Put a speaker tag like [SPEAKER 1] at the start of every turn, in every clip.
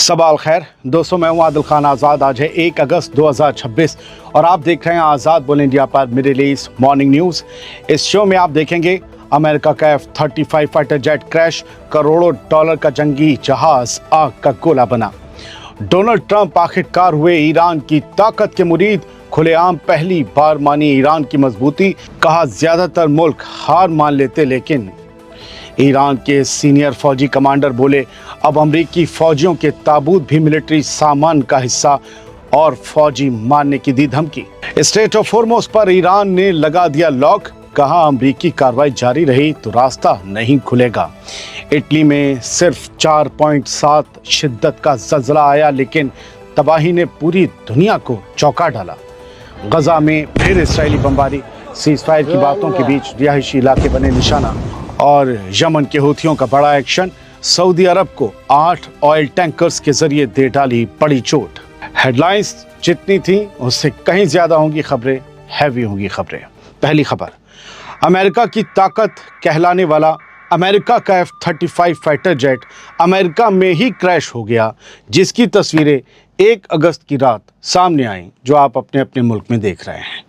[SPEAKER 1] सबाल खैर दोस्तों, मैं हूं आदिल खान आज़ाद। आज है 1 अगस्त 2026 और आप देख रहे हैं आज़ाद बोल इंडिया पर मिडिल ईस्ट मॉर्निंग न्यूज़। इस शो में आप देखेंगे अमेरिका का F-35 फाइटर जेट क्रैश, करोड़ों डॉलर का जंगी जहाज आग का गोला बना, डोनाल्ड ट्रंप आखिरकार हुए ईरान की ताकत के मुरीद, खुलेआम पहली बार मानी ईरान की मजबूती, कहा ज्यादातर मुल्क हार मान लेते लेकिन ईरान के सीनियर फौजी कमांडर बोले अब अमेरिकी फौजियों के ताबूत भी मिलिट्री सामान का हिस्सा, और फौजी मारने की दी धमकी। स्ट्रेट ऑफ हॉर्मुज़ पर ईरान ने लगा दिया लॉक, कहा अमेरिकी कार्रवाई जारी रही तो रास्ता नहीं खुलेगा। इटली में सिर्फ 4.7 शिद्दत का ज़लज़ला आया लेकिन तबाही ने पूरी दुनिया को चौंका डाला। गजा में फिर इस्राएली बमबारी, सीज़फायर की बातों के बीच रिहायशी इलाके बने निशाना, और यमन के हूथियों का बड़ा एक्शन, सऊदी अरब को 8 ऑयल टैंकर्स के जरिए दे डाली बड़ी चोट। हेडलाइंस जितनी थी उससे कहीं ज्यादा होंगी खबरें, हैवी होंगी खबरें। पहली खबर, अमेरिका की ताकत कहलाने वाला अमेरिका का F-35 फाइटर जेट अमेरिका में ही क्रैश हो गया, जिसकी तस्वीरें 1 अगस्त की रात सामने आई, जो आप अपने अपने मुल्क में देख रहे हैं।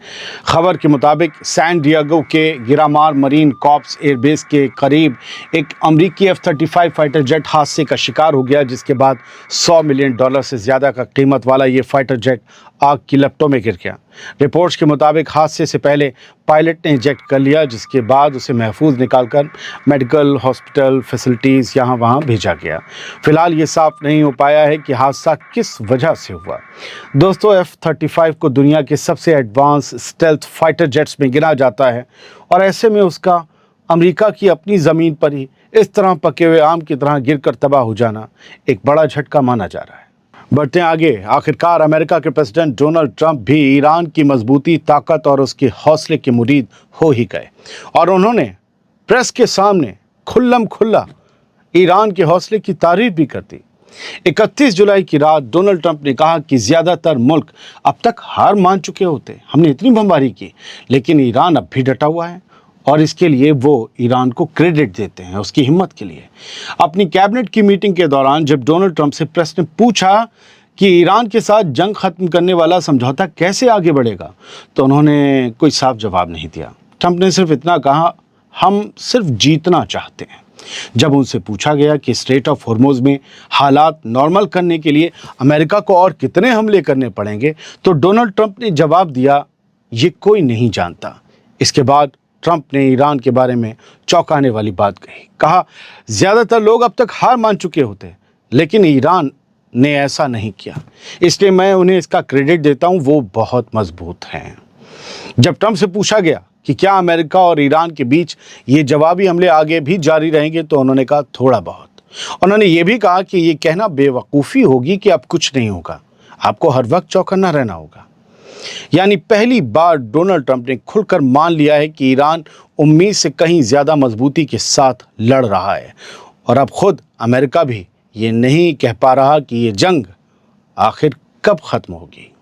[SPEAKER 1] खबर के मुताबिक सैन डिएगो के गिरामार मरीन कॉर्प्स एयरबेस के करीब एक अमेरिकी F-35 फाइटर जेट हादसे का शिकार हो गया, जिसके बाद $100 मिलियन से ज़्यादा का कीमत वाला ये फाइटर जेट आग की लपटों में गिर गया। रिपोर्ट्स के मुताबिक हादसे से पहले पायलट ने इंजेक्ट कर लिया, जिसके बाद उसे महफूज निकालकर मेडिकल हॉस्पिटल फैसिलिटीज़ यहाँ वहाँ भेजा गया। फिलहाल ये साफ नहीं हो पाया है कि हादसा किस वजह से हुआ। दोस्तों, F-35 को दुनिया के सबसे एडवांस स्टेल्थ फाइटर जेट्स में गिना जाता है, और ऐसे में उसका अमेरिका की अपनी ज़मीन पर ही इस तरह पके हुए आम की तरह गिरकर तबाह हो जाना एक बड़ा झटका माना जा रहा है। बढ़ते आगे, आखिरकार अमेरिका के प्रेसिडेंट डोनाल्ड ट्रंप भी ईरान की मजबूती, ताकत और उसके हौसले के मुरीद हो ही गए, और उन्होंने प्रेस के सामने खुल्लम खुल्ला ईरान के हौसले की तारीफ भी कर दी। 31 जुलाई की रात डोनाल्ड ट्रंप ने कहा कि ज़्यादातर मुल्क अब तक हार मान चुके होते, हमने इतनी बमबारी की, लेकिन ईरान अब भी डटा हुआ है, और इसके लिए वो ईरान को क्रेडिट देते हैं उसकी हिम्मत के लिए। अपनी कैबिनेट की मीटिंग के दौरान जब डोनाल्ड ट्रंप से प्रेस ने पूछा कि ईरान के साथ जंग ख़त्म करने वाला समझौता कैसे आगे बढ़ेगा, तो उन्होंने कोई साफ जवाब नहीं दिया। ट्रंप ने सिर्फ इतना कहा, हम सिर्फ जीतना चाहते हैं। जब उनसे पूछा गया कि स्ट्रेट ऑफ हॉर्मुज़ में हालात नॉर्मल करने के लिए अमेरिका को और कितने हमले करने पड़ेंगे, तो डोनाल्ड ट्रंप ने जवाब दिया, ये कोई नहीं जानता। इसके बाद ट्रंप ने ईरान के बारे में चौंकाने वाली बात कही, कहा ज़्यादातर लोग अब तक हार मान चुके होते, लेकिन ईरान ने ऐसा नहीं किया, इसलिए मैं उन्हें इसका क्रेडिट देता हूं, वो बहुत मजबूत हैं। जब ट्रंप से पूछा गया कि क्या अमेरिका और ईरान के बीच ये जवाबी हमले आगे भी जारी रहेंगे, तो उन्होंने कहा थोड़ा बहुत। उन्होंने ये भी कहा कि ये कहना बेवकूफ़ी होगी कि अब कुछ नहीं होगा, आपको हर वक्त चौकन्ना रहना होगा। यानी पहली बार डोनाल्ड ट्रंप ने खुलकर मान लिया है कि ईरान उम्मीद से कहीं ज़्यादा मजबूती के साथ लड़ रहा है, और अब खुद अमेरिका भी ये नहीं कह पा रहा कि ये जंग आखिर कब ख़त्म होगी।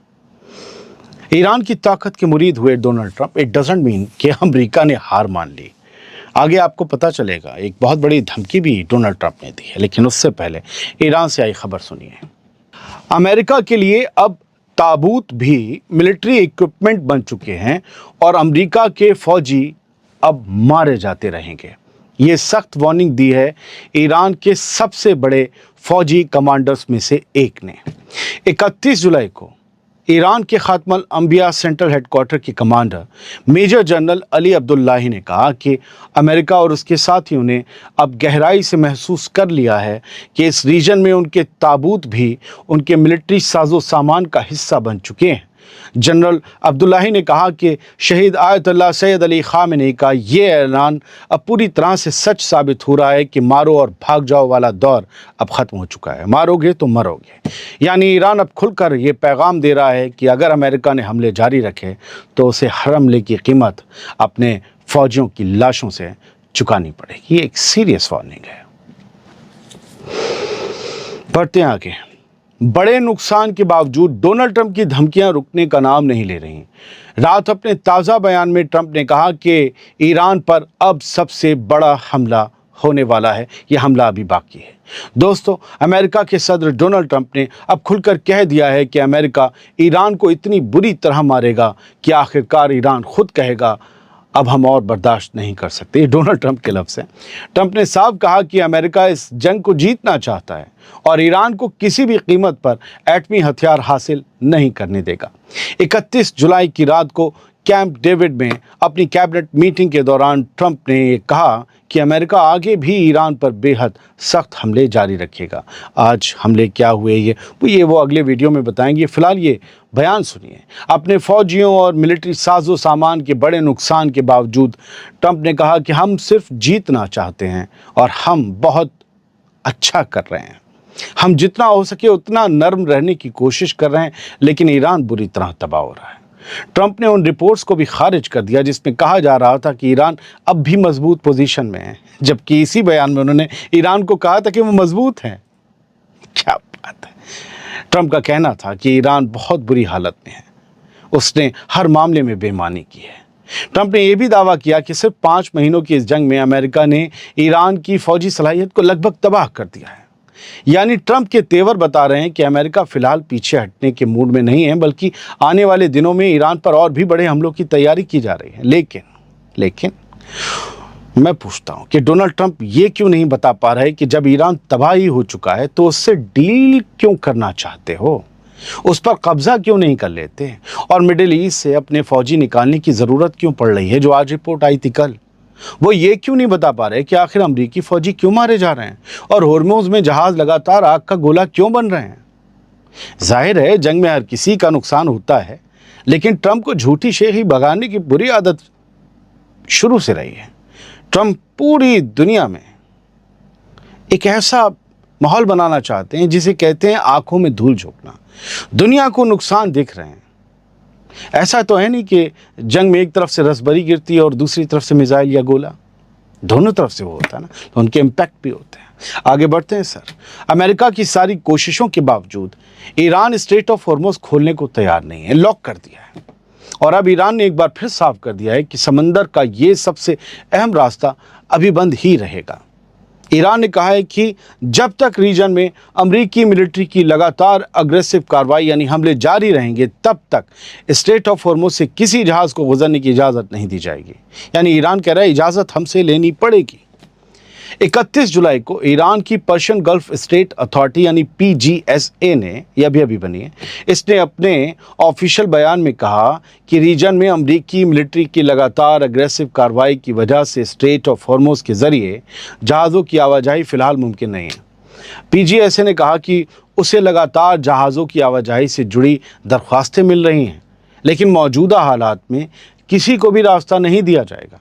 [SPEAKER 1] ईरान की ताकत के मुरीद हुए Donald Trump, it doesn't mean कि अमेरिका ने हार मान ली। आगे आपको पता चलेगा, एक बहुत बड़ी धमकी भी डोनाल्ड ट्रंप ने दी है, लेकिन उससे पहले ईरान से आई खबर सुनिए। अमेरिका के लिए अब ताबूत भी मिलिट्री इक्विपमेंट बन चुके हैं, और अमेरिका के फौजी अब मारे जाते रहेंगे। ये सख्त वार्निंग दी है ईरान के सबसे बड़े फौजी कमांडर्स में से एक ने। 31 जुलाई को ईरान के खात्मल अंबिया सेंट्रल हेडक्वार्टर के commander major general Ali Abdollahi ने कहा कि अमेरिका और उसके साथियों ने अब गहराई से महसूस कर लिया है कि इस रीजन में उनके ताबूत भी उनके मिलिट्री साजो सामान का हिस्सा बन चुके हैं। जनरल अब्दुल्लाही ने कहा कि शहीद आयतुल्लाह सैयद अली ख़ामेनी का ये ऐलान अब पूरी तरह से सच साबित हो रहा है कि मारो और भाग जाओ वाला दौर अब ख़त्म हो चुका है, मारोगे तो मरोगे। यानी ईरान अब खुलकर ये पैगाम दे रहा है कि अगर अमेरिका ने हमले जारी रखे तो उसे हर हमले की कीमत अपने फ़ौजियों की लाशों से चुकानी पड़ेगी। ये एक सीरियस वार्निंग है। बढ़ते हैं आगे। बड़े नुकसान के बावजूद डोनाल्ड ट्रंप की धमकियां रुकने का नाम नहीं ले रही। रात अपने ताज़ा बयान में ट्रंप ने कहा कि ईरान पर अब सबसे बड़ा हमला होने वाला है, यह हमला अभी बाकी है। दोस्तों, अमेरिका के सदर डोनाल्ड ट्रंप ने अब खुलकर कह दिया है कि अमेरिका ईरान को इतनी बुरी तरह मारेगा कि आखिरकार ईरान खुद कहेगा अब हम और बर्दाश्त नहीं कर सकते। ये डोनाल्ड ट्रंप के लफ्ज़ हैं। ट्रंप ने साफ कहा कि अमेरिका इस जंग को जीतना चाहता है और ईरान को किसी भी कीमत पर एटमी हथियार हासिल नहीं करने देगा। 31 जुलाई की रात को कैंप डेविड में अपनी कैबिनेट मीटिंग के दौरान ट्रंप ने ये कहा कि अमेरिका आगे भी ईरान पर बेहद सख्त हमले जारी रखेगा। आज हमले क्या हुए ये वो अगले वीडियो में बताएंगे। फिलहाल ये बयान सुनिए। अपने फौजियों और मिलिट्री साजो सामान के बड़े नुकसान के बावजूद ट्रंप ने कहा कि हम सिर्फ जीतना चाहते हैं और हम बहुत अच्छा कर रहे हैं। हम जितना हो सके उतना नर्म रहने की कोशिश कर रहे हैं, लेकिन ईरान बुरी तरह तबाह हो रहा है। ट्रंप ने उन रिपोर्ट्स को भी खारिज कर दिया जिसमें कहा जा रहा था कि ईरान अब भी मजबूत पोजीशन में है, जबकि इसी बयान में उन्होंने ईरान को कहा था कि वो मजबूत है। क्या बात है। ट्रंप का कहना था कि ईरान बहुत बुरी हालत में है, उसने हर मामले में बेईमानी की है। ट्रंप ने यह भी दावा किया कि सिर्फ 5 महीनों की इस जंग में अमेरिका ने ईरान की फौजी सलाहियत को लगभग तबाह कर दिया है। यानी ट्रंप के तेवर बता रहे हैं कि अमेरिका फिलहाल पीछे हटने के मूड में नहीं है, बल्कि आने वाले दिनों में ईरान पर और भी बड़े हमलों की तैयारी की जा रही है। लेकिन मैं पूछता हूं कि डोनाल्ड ट्रंप ये क्यों नहीं बता पा रहे कि जब ईरान तबाही हो चुका है तो उससे डील क्यों करना चाहते हो, उस पर कब्जा क्यों नहीं कर लेते, और मिडिल ईस्ट से अपने फौजी निकालने की ज़रूरत क्यों पड़ रही है जो आज रिपोर्ट आई थी कल। वो ये क्यों नहीं बता पा रहे कि आखिर अमरीकी फौजी क्यों मारे जा रहे हैं और होर्मुज़ में जहाज लगातार आग का गोला क्यों बन रहे हैं। जाहिर है जंग में हर किसी का नुकसान होता है, लेकिन ट्रंप को झूठी शेखी भगाने की बुरी आदत शुरू से रही है। ट्रंप पूरी दुनिया में एक ऐसा माहौल बनाना चाहते हैं जिसे कहते हैं आंखों में धूल झोंकना। दुनिया को नुकसान दिख रहे हैं। ऐसा तो है नहीं कि जंग में एक तरफ से रसबरी गिरती है और दूसरी तरफ से मिसाइल या गोला, दोनों तरफ से वो होता है ना, तो उनके इम्पैक्ट भी होते हैं। आगे बढ़ते हैं सर। अमेरिका की सारी कोशिशों के बावजूद ईरान स्ट्रेट ऑफ हॉर्मुज़ खोलने को तैयार नहीं है, लॉक कर दिया है। और अब ईरान ने एक बार फिर साफ कर दिया है कि समंदर का ये सबसे अहम रास्ता अभी बंद ही रहेगा। ईरान ने कहा है कि जब तक रीजन में अमरीकी मिलिट्री की लगातार अग्रेसिव कार्रवाई यानी हमले जारी रहेंगे, तब तक स्ट्रेट ऑफ हॉर्मुज़ से किसी जहाज को गुजरने की इजाज़त नहीं दी जाएगी। यानी ईरान कह रहा है इजाज़त हमसे लेनी पड़ेगी। 31 जुलाई को ईरान की पर्शियन गल्फ स्टेट अथॉरिटी यानी PGSA ने, यह भी अभी बनी है, इसने अपने ऑफिशियल बयान में कहा कि रीजन में अमरीकी मिलिट्री की लगातार अग्रेसिव कार्रवाई की वजह से स्ट्रेट ऑफ हॉर्मुज़ के ज़रिए जहाज़ों की आवाजाही फ़िलहाल मुमकिन नहीं है। PGSA ने कहा कि उसे लगातार जहाज़ों की आवाजाही से जुड़ी दरख्वास्तें मिल रही हैं, लेकिन मौजूदा हालात में किसी को भी रास्ता नहीं दिया जाएगा।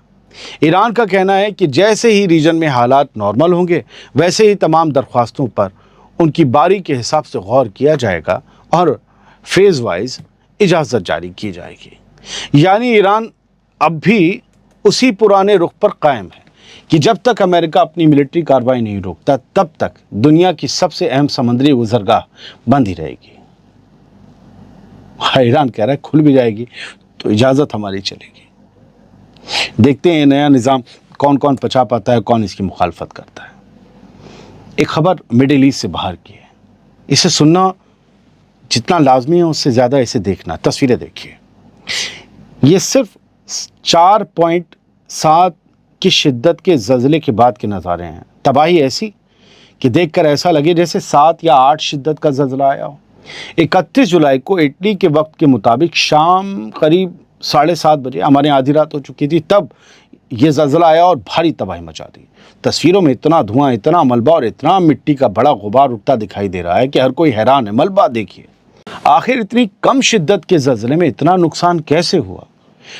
[SPEAKER 1] ईरान का कहना है कि जैसे ही रीजन में हालात नॉर्मल होंगे, वैसे ही तमाम दरख्वास्तों पर उनकी बारी के हिसाब से गौर किया जाएगा और फेज़ वाइज इजाज़त जारी की जाएगी। यानी ईरान अब भी उसी पुराने रुख पर कायम है कि जब तक अमेरिका अपनी मिलिट्री कार्रवाई नहीं रोकता, तब तक दुनिया की सबसे अहम समुद्री गुज़रगाह बंद ही रहेगी। ईरान कह रहा है खुल भी जाएगी तो इजाज़त हमारी चलेगी। देखते हैं ये नया निज़ाम कौन कौन पचा पाता है, कौन इसकी मुखालफत करता है। एक खबर मिडिल ईस्ट से बाहर की है, इसे सुनना जितना लाजमी है उससे ज़्यादा इसे देखना। तस्वीरें देखिए, ये सिर्फ 4.7 की शिद्दत के ज़लज़ले के बाद के नज़ारे हैं। तबाही ऐसी कि देखकर ऐसा लगे जैसे 7 या 8 शिद्दत का ज़लज़ला आया हो। 31 जुलाई को इटली के वक्त के मुताबिक शाम करीब 7:30 बजे, हमारे यहाँ आधी रात हो चुकी थी, तब ये ज़लज़ला आया और भारी तबाही मचा दी। तस्वीरों में इतना धुआं, इतना मलबा और इतना मिट्टी का बड़ा गुबार उठता दिखाई दे रहा है कि हर कोई हैरान है। मलबा देखिए, आखिर इतनी कम शिद्दत के ज़लज़ले में इतना नुकसान कैसे हुआ।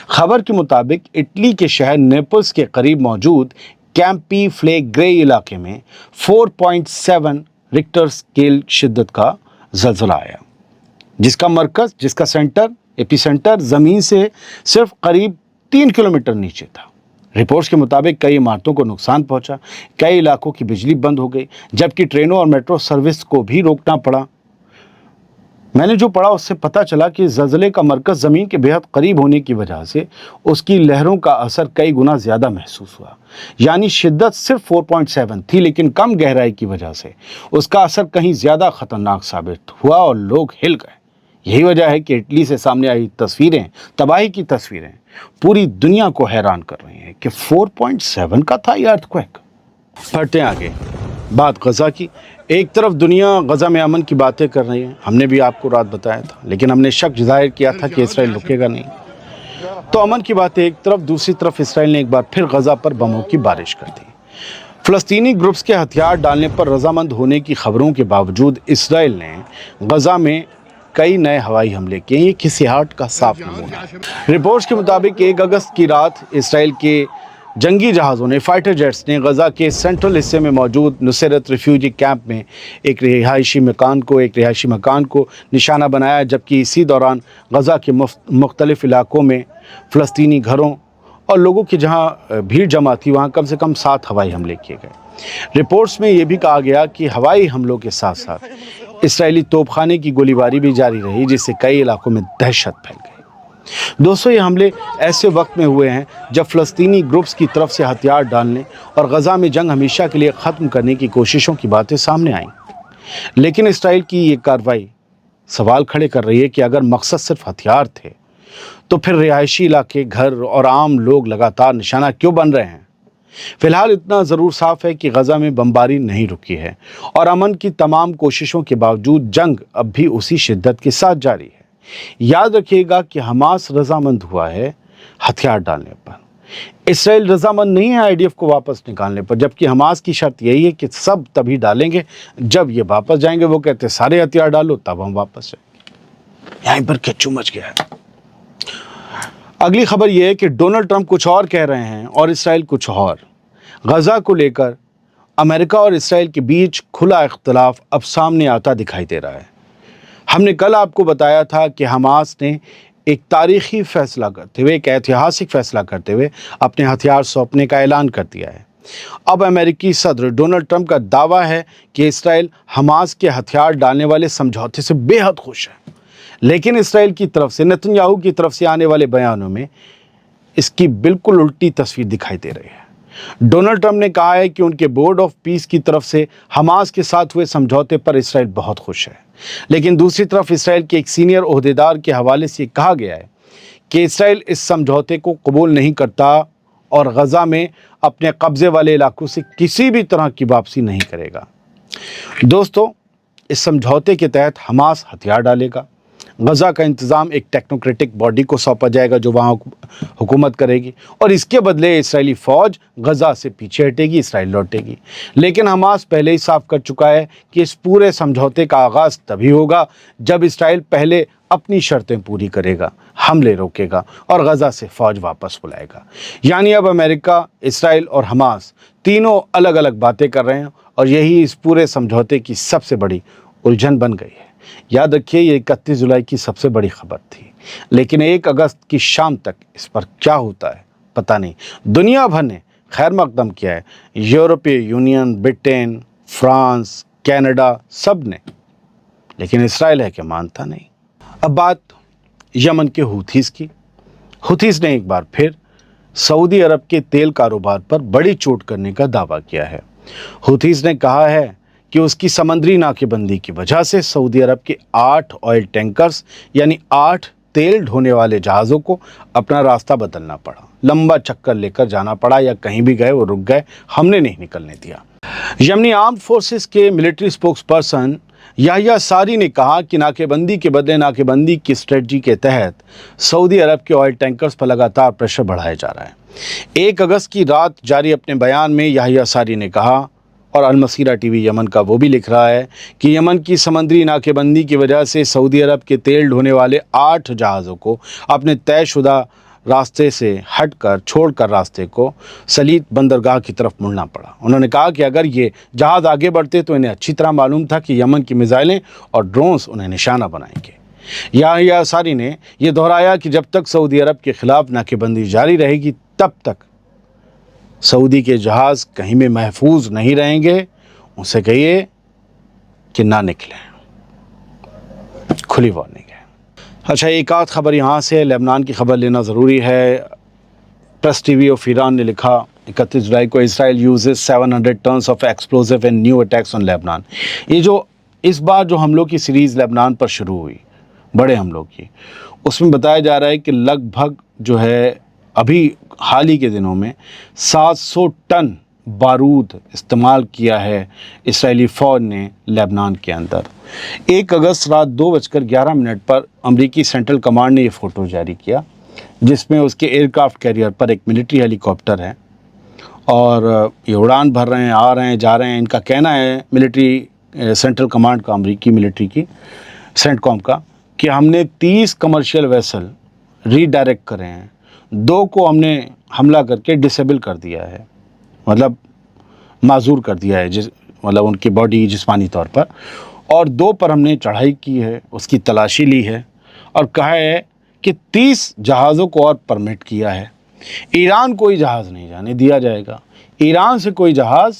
[SPEAKER 1] खबर के मुताबिक इटली के शहर नेपल्स के करीब मौजूद कैंपी फ्लेग्रे इलाके में 4.7 रिक्टर स्केल शिद्दत का ज़लज़ला आया, जिसका मरकज़, जिसका सेंटर, एपिसेंटर ज़मीन से सिर्फ करीब 3 किलोमीटर नीचे था। रिपोर्ट्स के मुताबिक कई इमारतों को नुकसान पहुंचा, कई इलाकों की बिजली बंद हो गई, जबकि ट्रेनों और मेट्रो सर्विस को भी रोकना पड़ा। मैंने जो पढ़ा उससे पता चला कि ज़लज़ले का मरकज़ ज़मीन के बेहद करीब होने की वजह से उसकी लहरों का असर कई गुना ज़्यादा महसूस हुआ। यानी शिद्दत सिर्फ 4.7 थी, लेकिन कम गहराई की वजह से उसका असर कहीं ज़्यादा ख़तरनाक साबित हुआ और लोग हिल गए। यही वजह है कि इटली से सामने आई तस्वीरें, तबाही की तस्वीरें, पूरी दुनिया को हैरान कर रही हैं कि 4.7 का था यह अर्थक्वेक। बढ़ते आगे, बात गज़ा की। एक तरफ दुनिया गज़ा में अमन की बातें कर रही है, हमने भी आपको रात बताया था, लेकिन हमने शक जाहिर किया था कि इसराइल रुकेगा नहीं। तो अमन की बातें एक तरफ, दूसरी तरफ इसराइल ने एक बार फिर गज़ा पर बमों की बारिश कर दी। फ़लस्तीनी ग्रुप्स के हथियार डालने पर रजामंद होने की खबरों के बावजूद इसराइल ने गज़ा में कई नए हवाई हमले किए। ये खिसियाहट का साफ नमूना है। रिपोर्ट्स के मुताबिक 1 अगस्त की रात इसराइल के जंगी जहाज़ों ने, फाइटर जेट्स ने गज़ा के सेंट्रल हिस्से में मौजूद नुसैरत रिफ्यूजी कैंप में एक रिहायशी मकान को निशाना बनाया, जबकि इसी दौरान गज़ा के मुख्तलिफ इलाकों में फ़लस्तीनी घरों और लोगों की जहां भीड़ जमा थी वहां कम से कम 7 हवाई हमले किए गए। रिपोर्ट्स में यह भी कहा गया कि हवाई हमलों के साथ साथ इसराइली तोपखाने की गोलीबारी भी जारी रही, जिससे कई इलाकों में दहशत फैल गई। दोस्तों, ये हमले ऐसे वक्त में हुए हैं जब फ़लस्तीनी ग्रुप्स की तरफ से हथियार डालने और गज़ा में जंग हमेशा के लिए ख़त्म करने की कोशिशों की बातें सामने आईं। लेकिन इसराइल की ये कार्रवाई सवाल खड़े कर रही है कि अगर मकसद सिर्फ हथियार थे, तो फिर रिहायशी इलाके, घर और आम लोग लगातार निशाना क्यों बन रहे हैं? फिलहाल इतना ज़रूर साफ है कि गज़ा में बमबारी नहीं रुकी है और अमन की तमाम कोशिशों के बावजूद जंग अब भी उसी शिद्दत के साथ जारी है। याद रखिएगा कि हमास रजामंद हुआ है हथियार डालने पर, इसराइल रजामंद नहीं है आईडीएफ को वापस निकालने पर, जबकि हमास की शर्त यही है कि सब तभी डालेंगे जब ये वापस जाएंगे। वो कहते सारे हथियार डालो तब हम वापस जाएंगे। यहीं पर क्या मच गया है। अगली खबर यह है कि डोनाल्ड ट्रंप कुछ और कह रहे हैं और इसराइल कुछ और। गज़ा को लेकर अमेरिका और इसराइल के बीच खुला इख्तलाफ अब सामने आता दिखाई दे रहा है। हमने कल आपको बताया था कि हमास ने एक तारीखी फैसला करते हुए, एक ऐतिहासिक फैसला करते हुए अपने हथियार सौंपने का ऐलान कर दिया है। अब अमेरिकी सदर डोनाल्ड ट्रंप का दावा है कि इसराइल हमास के हथियार डालने वाले समझौते से बेहद खुश है, लेकिन इसराइल की तरफ से, नेतन्याहू की तरफ से आने वाले बयानों में इसकी बिल्कुल उल्टी तस्वीर दिखाई दे रही है। डोनाल्ड ट्रंप ने कहा है कि उनके बोर्ड ऑफ पीस की तरफ से हमास के साथ हुए समझौते पर इसराइल बहुत खुश है, लेकिन दूसरी तरफ इसराइल के एक सीनियर ओहदेदार के हवाले से कहा गया है कि इसराइल इस समझौते को कबूल नहीं करता और गज़ा में अपने कब्जे वाले इलाकों से किसी भी तरह की वापसी नहीं करेगा। दोस्तों, इस समझौते के तहत हमास हथियार डालेगा, गज़ा का इंतज़ाम एक टेक्नोक्रेटिक बॉडी को सौंपा जाएगा जो वहाँ हुकूमत करेगी, और इसके बदले इसराइली फ़ौज गज़ा से पीछे हटेगी, इसराइल लौटेगी। लेकिन हमास पहले ही साफ कर चुका है कि इस पूरे समझौते का आगाज़ तभी होगा जब इसराइल पहले अपनी शर्तें पूरी करेगा, हमले रोकेगा और गज़ा से फ़ौज वापस बुलाएगा। यानी अब अमेरिका, इसराइल और हमास तीनों अलग अलग बातें कर रहे हैं और यही इस पूरे समझौते की सबसे बड़ी उलझन बन गई है। याद रखिए, ये 31 जुलाई की सबसे बड़ी खबर थी, लेकिन 1 अगस्त की शाम तक इस पर क्या होता है पता नहीं। दुनिया भर ने खैर मकदम किया है, यूरोपीय यूनियन, ब्रिटेन, फ्रांस, कनाडा, सब ने, लेकिन इसराइल है कि मानता नहीं। अब बात यमन के हूथीज़ की। हूथीज़ ने एक बार फिर सऊदी अरब के तेल कारोबार पर बड़ी चोट करने का दावा किया है। हूथीज़ ने कहा है कि उसकी समंदरी नाकेबंदी की वजह से सऊदी अरब के 8 ऑयल टैंकर्स यानी 8 तेल ढोने वाले जहाज़ों को अपना रास्ता बदलना पड़ा, लंबा चक्कर लेकर जाना पड़ा, या कहीं भी गए वो रुक गए, हमने नहीं निकलने दिया। यमनी आर्म्ड फोर्सेस के मिलिट्री स्पोक्स पर्सन याह्या सारी ने कहा कि नाकेबंदी के बदले नाकेबंदी की स्ट्रेटजी के तहत सऊदी अरब के ऑयल टैंकर्स पर लगातार प्रेशर बढ़ाया जा रहा है। 1 अगस्त की रात जारी अपने बयान में याह्या सारी ने कहा, और अलमसीरा टीवी यमन का वो भी लिख रहा है कि यमन की समंदरी नाकेबंदी की वजह से सऊदी अरब के तेल ढोने वाले 8 जहाज़ों को अपने तयशुदा रास्ते से हटकर, छोड़कर रास्ते को सलीत बंदरगाह की तरफ मुड़ना पड़ा। उन्होंने कहा कि अगर ये जहाज़ आगे बढ़ते तो इन्हें अच्छी तरह मालूम था कि यमन की मिसाइलें और ड्रोन्स उन्हें निशाना बनाएंगे। याह्या सारी ने यह दोहराया कि जब तक सऊदी अरब के खिलाफ नाकेबंदी जारी रहेगी तब तक सऊदी के जहाज़ कहीं में महफूज नहीं रहेंगे। उनसे कहिए कि ना निकलें। کھلی وارننگ ہے۔ اچھا، ایک آدھ خبر یہاں سے، لبنان کی خبر لینا ضروری ہے۔ Press TV of Iran نے لکھا 31 جولائی کو Israel uses 700 tons of explosives in new attacks on Lebanon. یہ جو اس بار جو حملوں کی سیریز لیبنان پر شروع ہوئی، بڑے حملوں کی، اس میں بتایا جا رہا ہے کہ لگ بھگ جو ہے ابھی حال ہی کے دنوں میں 700 ٹن بارود استعمال کیا ہے اسرائیلی فوج نے لیبنان کے اندر۔ 1 اگست رات 2:11 پر امریکی سینٹرل کمانڈ نے یہ فوٹو جاری کیا، جس میں اس کے ایئر کرافٹ کیریئر پر ایک ملٹری ہیلی کاپٹر ہے اور یہ اڑان بھر رہے ہیں، آ رہے ہیں، جا رہے ہیں۔ ان کا کہنا ہے ملٹری سینٹرل کمانڈ کا، امریکی ملٹری کی، سینٹ کام کا، کہ ہم نے 30 کمرشل ویسل ری ڈائریکٹ کرے ہیں، 2 کو ہم نے حملہ کر کے ڈسیبل کر دیا ہے، مطلب معذور کر دیا ہے، مطلب ان کی باڈی جسمانی طور پر، اور 2 پر ہم نے چڑھائی کی ہے، اس کی تلاشی لی ہے، اور کہا ہے کہ 30 جہازوں کو اور پرمٹ کیا ہے۔ ایران کوئی جہاز نہیں جانے دیا جائے گا، ایران سے کوئی جہاز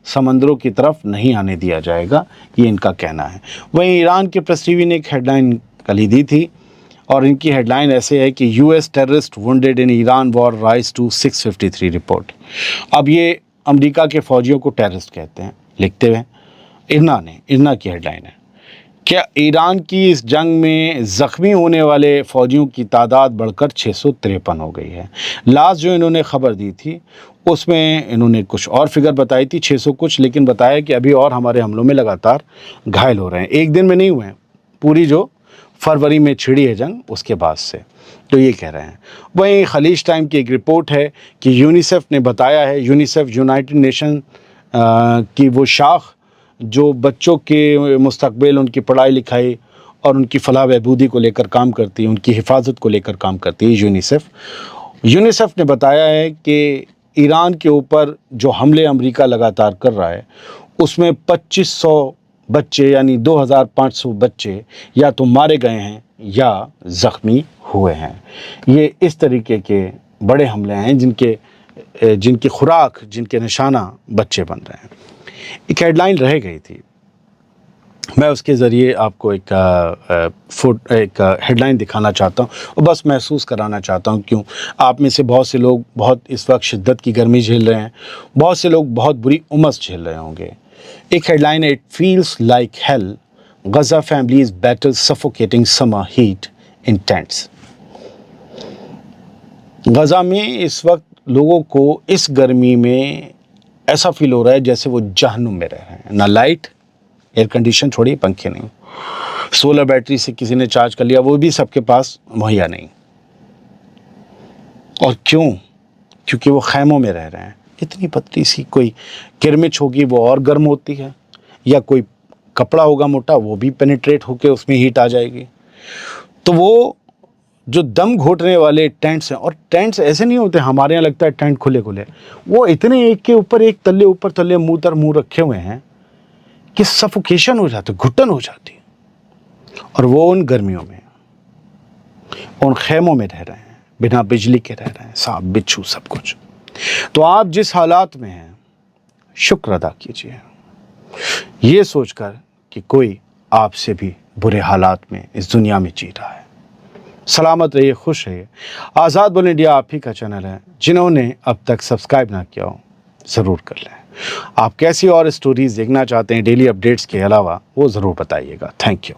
[SPEAKER 1] سمندروں کی طرف نہیں آنے دیا جائے گا، یہ ان کا کہنا ہے۔ وہیں ایران کے پریس ٹی وی نے ایک ہیڈ لائن کلی دی تھی، اور ان کی ہیڈ لائن ایسے ہے کہ U S terrorist wounded in Iran war rise to 653 report. اب یہ امریکہ کے فوجیوں کو ٹیررسٹ کہتے ہیں، لکھتے ہوئے ارنا کی ہیڈ لائن ہے۔ کیا ایران کی اس جنگ میں زخمی ہونے والے فوجیوں کی تعداد بڑھ کر 653 ہو گئی ہے۔ لاسٹ جو انہوں نے خبر دی تھی اس میں انہوں نے کچھ اور فگر بتائی تھی، 600 کچھ، لیکن بتایا کہ ابھی اور ہمارے حملوں میں لگاتار گھائل ہو رہے ہیں، ایک دن میں نہیں ہوئے ہیں، پوری جو فروری میں چھڑی ہے جنگ اس کے بعد سے، تو یہ کہہ رہے ہیں۔ وہیں خلیج ٹائم کی ایک رپورٹ ہے کہ یونیسیف نے بتایا ہے، یونیسیف یونائٹڈ نیشن کی وہ شاخ جو بچوں کے مستقبل، ان کی پڑھائی لکھائی اور ان کی فلاح بہبودی کو لے کر کام کرتی ہے، ان کی حفاظت کو لے کر کام کرتی ہے، یونیسیف نے بتایا ہے کہ ایران کے اوپر جو حملے امریکہ لگاتار کر رہا ہے اس میں 2500 بچے یعنی 2500 بچے یا تو مارے گئے ہیں یا زخمی ہوئے ہیں۔ یہ اس طریقے کے بڑے حملے ہیں جن کی خوراک، جن کے نشانہ بچے بن رہے ہیں۔ ایک ہیڈ لائن رہ گئی تھی، میں اس کے ذریعے آپ کو ایک ہیڈ لائن دکھانا چاہتا ہوں اور بس محسوس کرانا چاہتا ہوں، کیوں آپ میں سے بہت سے لوگ بہت اس وقت شدت کی گرمی جھیل رہے ہیں، بہت سے لوگ بہت بری امس جھیل رہے ہوں گے۔ ایک ہیڈ لائن ہے، it feels like hell, Gaza families battle suffocating summer heat in tents. Gaza میں اس وقت لوگوں کو اس گرمی میں ایسا فیل ہو رہا ہے جیسے وہ جہنم میں رہ رہے ہیں، نہ لائٹ، ایئر کنڈیشن چھوڑیے، پنکھے نہیں، سولر بیٹری سے کسی نے چارج کر لیا وہ بھی سب کے پاس مہیا نہیں۔ اور کیونکہ وہ خیموں میں رہ رہے ہیں۔ اتنی پتلی سی کوئی کرمچ ہوگی وہ اور گرم ہوتی ہے، یا کوئی کپڑا ہوگا موٹا وہ بھی پینیٹریٹ ہو کے اس میں ہیٹ آ جائے گی۔ تو وہ جو دم گھوٹنے والے ٹینٹس ہیں، اور ٹینٹس ایسے نہیں ہوتے ہمارے یہاں لگتا ہے ٹینٹ کھلے وہ اتنے ایک کے اوپر ایک، تلے اوپر تلے، منہ تر منہ رکھے ہوئے ہیں کہ سفوکیشن ہو جاتی، گھٹن ہو جاتی، اور وہ ان گرمیوں میں ان خیموں میں رہ رہے ہیں، بنا بجلی کے رہ رہے ہیں، سانپ بچھو سب کچھ۔ تو آپ جس حالات میں ہیں شکر ادا کیجیے، یہ سوچ کر کہ کوئی آپ سے بھی برے حالات میں اس دنیا میں جی رہا ہے۔ سلامت رہیے، خوش رہیے۔ آزاد بول انڈیا آپ ہی کا چینل ہے، جنہوں نے اب تک سبسکرائب نہ کیا ہو ضرور کر لیں۔ آپ کیسی اور اسٹوریز دیکھنا چاہتے ہیں ڈیلی اپڈیٹس کے علاوہ، وہ ضرور بتائیے گا۔ Thank you.